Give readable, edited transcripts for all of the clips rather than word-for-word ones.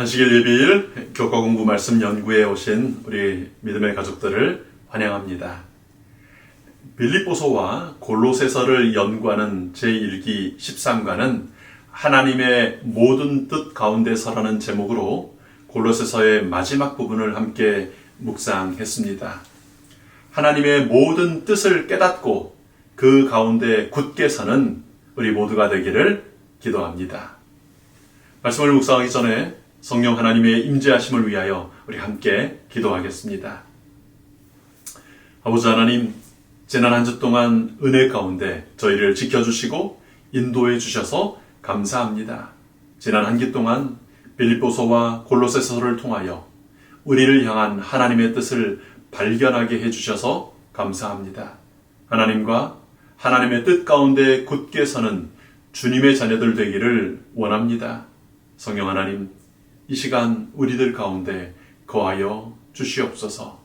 안식일 예비일 교과 공부 말씀 연구에 오신 우리 믿음의 가족들을 환영합니다. 빌립보서와 골로새서를 연구하는 제1기 13과는 하나님의 모든 뜻 가운데서라는 제목으로 골로새서의 마지막 부분을 함께 묵상했습니다. 하나님의 모든 뜻을 깨닫고 그 가운데 굳게 서는 우리 모두가 되기를 기도합니다. 말씀을 묵상하기 전에 성령 하나님의 임재하심을 위하여 우리 함께 기도하겠습니다. 아버지 하나님, 지난 한 주 동안 은혜 가운데 저희를 지켜주시고 인도해 주셔서 감사합니다. 지난 한 기 동안 빌립보서와 골로새서를 통하여 우리를 향한 하나님의 뜻을 발견하게 해주셔서 감사합니다. 하나님과 하나님의 뜻 가운데 굳게 서는 주님의 자녀들 되기를 원합니다. 성령 하나님, 이 시간 우리들 가운데 거하여 주시옵소서.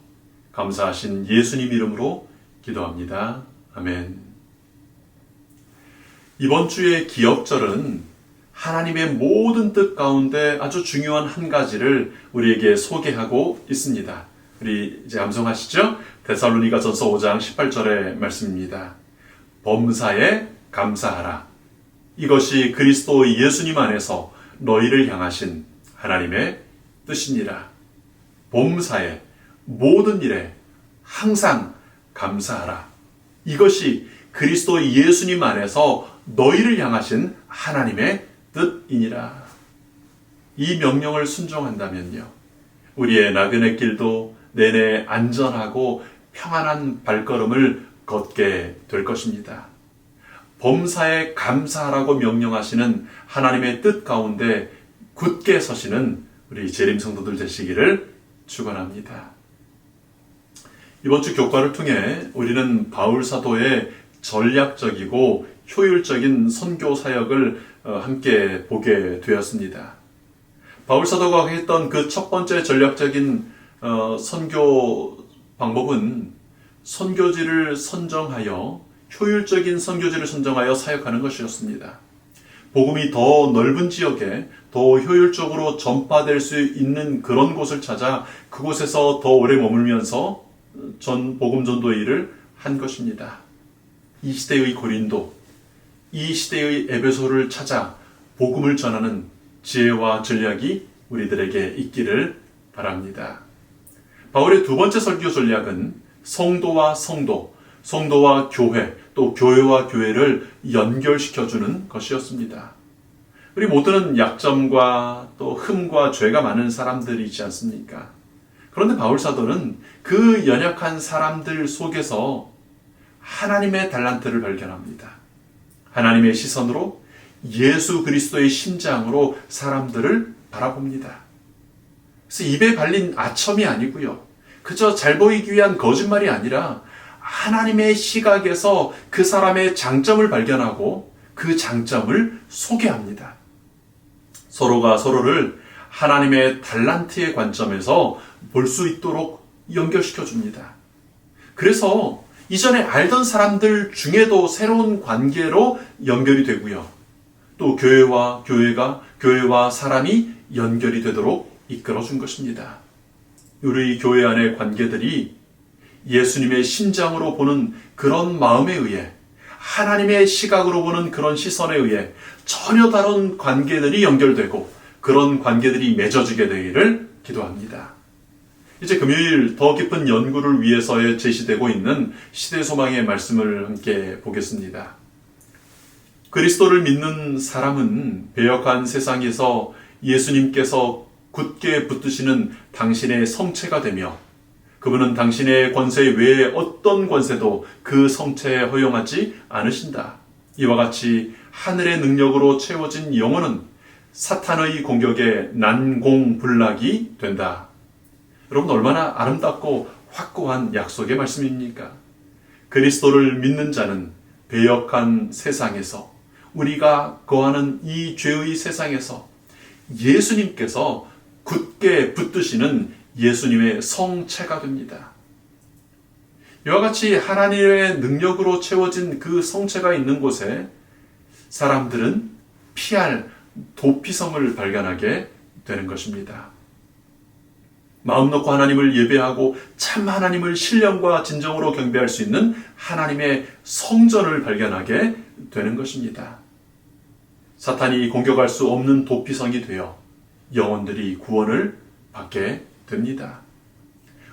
감사하신 예수님 이름으로 기도합니다. 아멘. 이번 주의 기억절은 하나님의 모든 뜻 가운데 아주 중요한 한 가지를 우리에게 소개하고 있습니다. 우리 이제 암송하시죠? 데살로니가전서 5장 18절의 말씀입니다. 범사에 감사하라. 이것이 그리스도 예수님 안에서 너희를 향하신 하나님의 뜻이니라. 범사에, 모든 일에 항상 감사하라. 이것이 그리스도 예수님 안에서 너희를 향하신 하나님의 뜻이니라. 이 명령을 순종한다면요, 우리의 나그네 길도 내내 안전하고 평안한 발걸음을 걷게 될 것입니다. 범사에 감사하라고 명령하시는 하나님의 뜻 가운데 굳게 서시는 우리 재림 성도들 되시기를 축원합니다. 이번 주 교과를 통해 우리는 바울 사도의 전략적이고 효율적인 선교 사역을 함께 보게 되었습니다. 바울 사도가 했던 그 첫 번째 전략적인 선교 방법은 선교지를 선정하여 효율적인 선교지를 선정하여 사역하는 것이었습니다. 복음이 더 넓은 지역에 더 효율적으로 전파될 수 있는 그런 곳을 찾아 그곳에서 더 오래 머물면서 복음 전도의 일을 한 것입니다. 이 시대의 고린도, 이 시대의 에베소를 찾아 복음을 전하는 지혜와 전략이 우리들에게 있기를 바랍니다. 바울의 두 번째 설교 전략은 성도와 성도, 성도와 교회, 또 교회와 교회를 연결시켜주는 것이었습니다. 우리 모두는 약점과 또 흠과 죄가 많은 사람들이지 않습니까? 그런데 바울 사도는 그 연약한 사람들 속에서 하나님의 달란트를 발견합니다. 하나님의 시선으로 예수 그리스도의 심장으로 사람들을 바라봅니다. 그래서 입에 발린 아첨이 아니고요, 그저 잘 보이기 위한 거짓말이 아니라 하나님의 시각에서 그 사람의 장점을 발견하고 그 장점을 소개합니다. 서로가 서로를 하나님의 달란트의 관점에서 볼 수 있도록 연결시켜 줍니다. 그래서 이전에 알던 사람들 중에도 새로운 관계로 연결이 되고요, 또 교회와 사람이 연결이 되도록 이끌어 준 것입니다. 우리 교회 안의 관계들이 예수님의 심장으로 보는 그런 마음에 의해, 하나님의 시각으로 보는 그런 시선에 의해 전혀 다른 관계들이 연결되고 그런 관계들이 맺어지게 되기를 기도합니다. 이제 금요일 더 깊은 연구를 위해서 제시되고 있는 시대소망의 말씀을 함께 보겠습니다. 그리스도를 믿는 사람은 배역한 세상에서 예수님께서 굳게 붙드시는 당신의 성체가 되며, 그분은 당신의 권세 외에 어떤 권세도 그 성체에 허용하지 않으신다. 이와 같이 하늘의 능력으로 채워진 영혼은 사탄의 공격에 난공불락이 된다. 여러분, 얼마나 아름답고 확고한 약속의 말씀입니까? 그리스도를 믿는 자는 배역한 세상에서, 우리가 거하는 이 죄의 세상에서 예수님께서 굳게 붙드시는 예수님의 성체가 됩니다. 이와 같이 하나님의 능력으로 채워진 그 성체가 있는 곳에 사람들은 피할 도피성을 발견하게 되는 것입니다. 마음 놓고 하나님을 예배하고 참 하나님을 신령과 진정으로 경배할 수 있는 하나님의 성전을 발견하게 되는 것입니다. 사탄이 공격할 수 없는 도피성이 되어 영혼들이 구원을 받게 됩니다.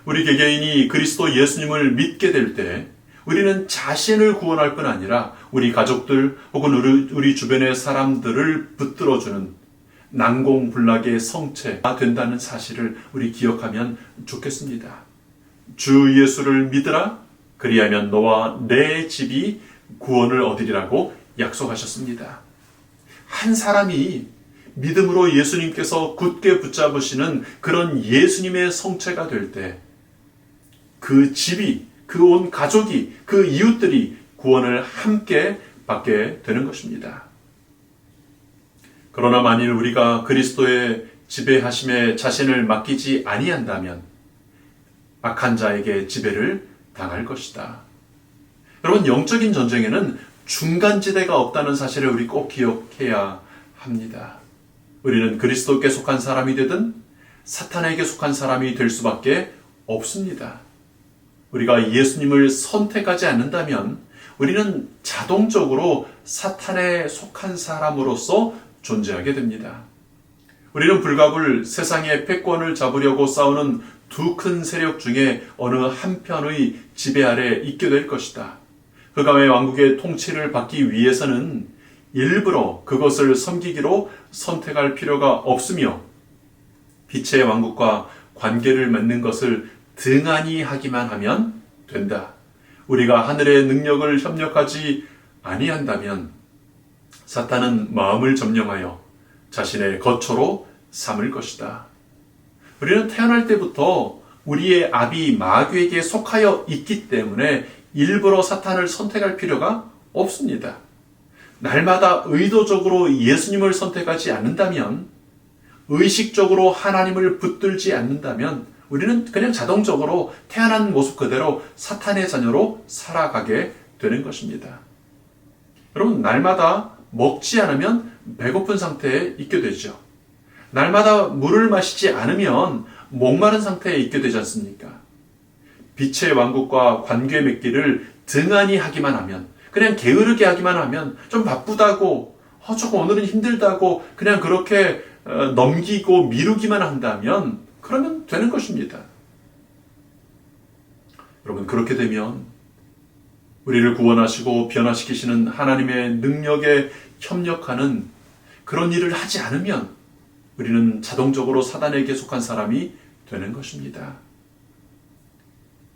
우리 개개인이 그리스도 예수님을 믿게 될 때 우리는 자신을 구원할 뿐 아니라 우리 가족들 혹은 우리 주변의 사람들을 붙들어주는 난공불락의 성체가 된다는 사실을 우리 기억하면 좋겠습니다. 주 예수를 믿으라. 그리하면 너와 내 집이 구원을 얻으리라고 약속하셨습니다. 한 사람이 믿음으로 예수님께서 굳게 붙잡으시는 그런 예수님의 성체가 될 때 그 집이, 그 온 가족이, 그 이웃들이 구원을 함께 받게 되는 것입니다. 그러나 만일 우리가 그리스도의 지배하심에 자신을 맡기지 아니한다면 악한 자에게 지배를 당할 것이다. 여러분, 영적인 전쟁에는 중간지대가 없다는 사실을 우리 꼭 기억해야 합니다. 우리는 그리스도께 속한 사람이 되든 사탄에게 속한 사람이 될 수밖에 없습니다. 우리가 예수님을 선택하지 않는다면 우리는 자동적으로 사탄에 속한 사람으로서 존재하게 됩니다. 우리는 불가불 세상의 패권을 잡으려고 싸우는 두 큰 세력 중에 어느 한편의 지배 아래 있게 될 것이다. 흑암의 왕국의 통치를 받기 위해서는 일부러 그것을 섬기기로 선택할 필요가 없으며 빛의 왕국과 관계를 맺는 것을 등한히 하기만 하면 된다. 우리가 하늘의 능력을 협력하지 아니한다면 사탄은 마음을 점령하여 자신의 거처로 삼을 것이다. 우리는 태어날 때부터 우리의 아비 마귀에게 속하여 있기 때문에 일부러 사탄을 선택할 필요가 없습니다. 날마다 의도적으로 예수님을 선택하지 않는다면, 의식적으로 하나님을 붙들지 않는다면 우리는 그냥 자동적으로 태어난 모습 그대로 사탄의 자녀로 살아가게 되는 것입니다. 여러분, 날마다 먹지 않으면 배고픈 상태에 있게 되죠. 날마다 물을 마시지 않으면 목마른 상태에 있게 되지 않습니까? 빛의 왕국과 관계 맺기를 등한히 하기만 하면, 그냥 게으르게 하기만 하면, 좀 바쁘다고, 조금 오늘은 힘들다고 그냥 그렇게 넘기고 미루기만 한다면 그러면 되는 것입니다. 여러분, 그렇게 되면 우리를 구원하시고 변화시키시는 하나님의 능력에 협력하는 그런 일을 하지 않으면 우리는 자동적으로 사단에게 속한 사람이 되는 것입니다.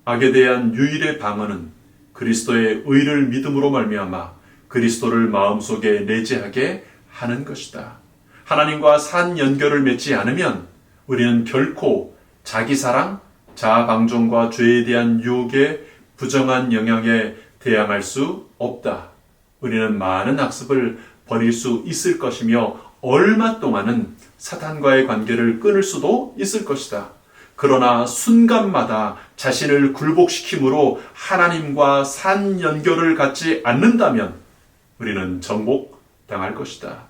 악에 대한 유일의 방어는 그리스도의 의를 믿음으로 말미암아 그리스도를 마음속에 내재하게 하는 것이다. 하나님과 산 연결을 맺지 않으면 우리는 결코 자기 사랑, 자아 방종과 죄에 대한 유혹에 부정한 영향에 대항할 수 없다. 우리는 많은 악습을 버릴 수 있을 것이며 얼마 동안은 사탄과의 관계를 끊을 수도 있을 것이다. 그러나 순간마다 자신을 굴복시킴으로 하나님과 산 연결을 갖지 않는다면 우리는 정복당할 것이다.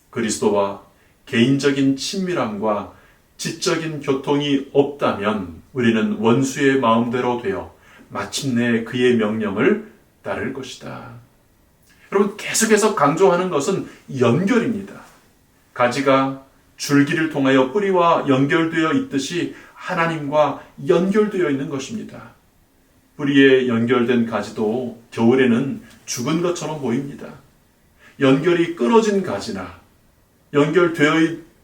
그리스도와 개인적인 친밀함과 지적인 교통이 없다면 우리는 원수의 마음대로 되어 마침내 그의 명령을 따를 것이다. 여러분, 계속해서 강조하는 것은 연결입니다. 가지가 줄기를 통하여 뿌리와 연결되어 있듯이 하나님과 연결되어 있는 것입니다. 뿌리에 연결된 가지도 겨울에는 죽은 것처럼 보입니다. 연결이 끊어진 가지나 연결되어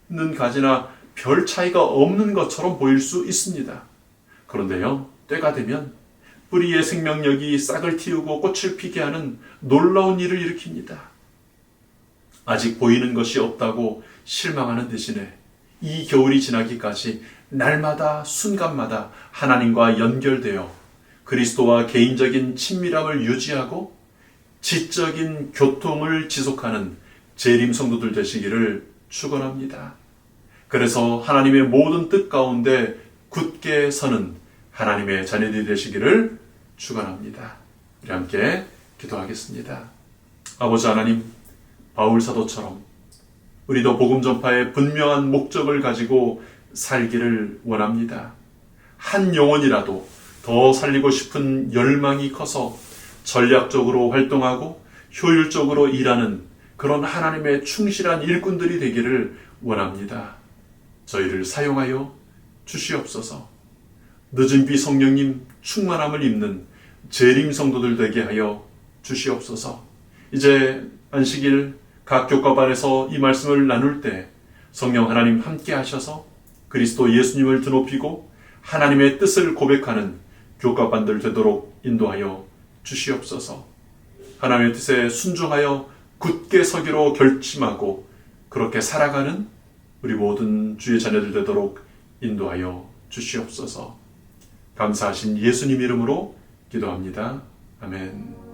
있는 가지나 별 차이가 없는 것처럼 보일 수 있습니다. 그런데요, 때가 되면 뿌리의 생명력이 싹을 틔우고 꽃을 피게 하는 놀라운 일을 일으킵니다. 아직 보이는 것이 없다고 실망하는 대신에 이 겨울이 지나기까지 날마다 순간마다 하나님과 연결되어 그리스도와 개인적인 친밀함을 유지하고 지적인 교통을 지속하는 재림 성도들 되시기를 축원합니다. 그래서 하나님의 모든 뜻 가운데 굳게 서는 하나님의 자녀들이 되시기를 축원합니다. 우리 함께 기도하겠습니다. 아버지 하나님, 바울 사도처럼 우리도 복음 전파의 분명한 목적을 가지고 살기를 원합니다. 한 영혼이라도 더 살리고 싶은 열망이 커서 전략적으로 활동하고 효율적으로 일하는 그런 하나님의 충실한 일꾼들이 되기를 원합니다. 저희를 사용하여 주시옵소서. 늦은 비 성령님 충만함을 입는 재림 성도들 되게 하여 주시옵소서. 이제 안식일 각 교과반에서 이 말씀을 나눌 때 성령 하나님 함께 하셔서 그리스도 예수님을 드높이고 하나님의 뜻을 고백하는 교과반들 되도록 인도하여 주시옵소서. 하나님의 뜻에 순종하여 굳게 서기로 결심하고 그렇게 살아가는 우리 모든 주의 자녀들 되도록 인도하여 주시옵소서. 감사하신 예수님 이름으로 기도합니다. 아멘.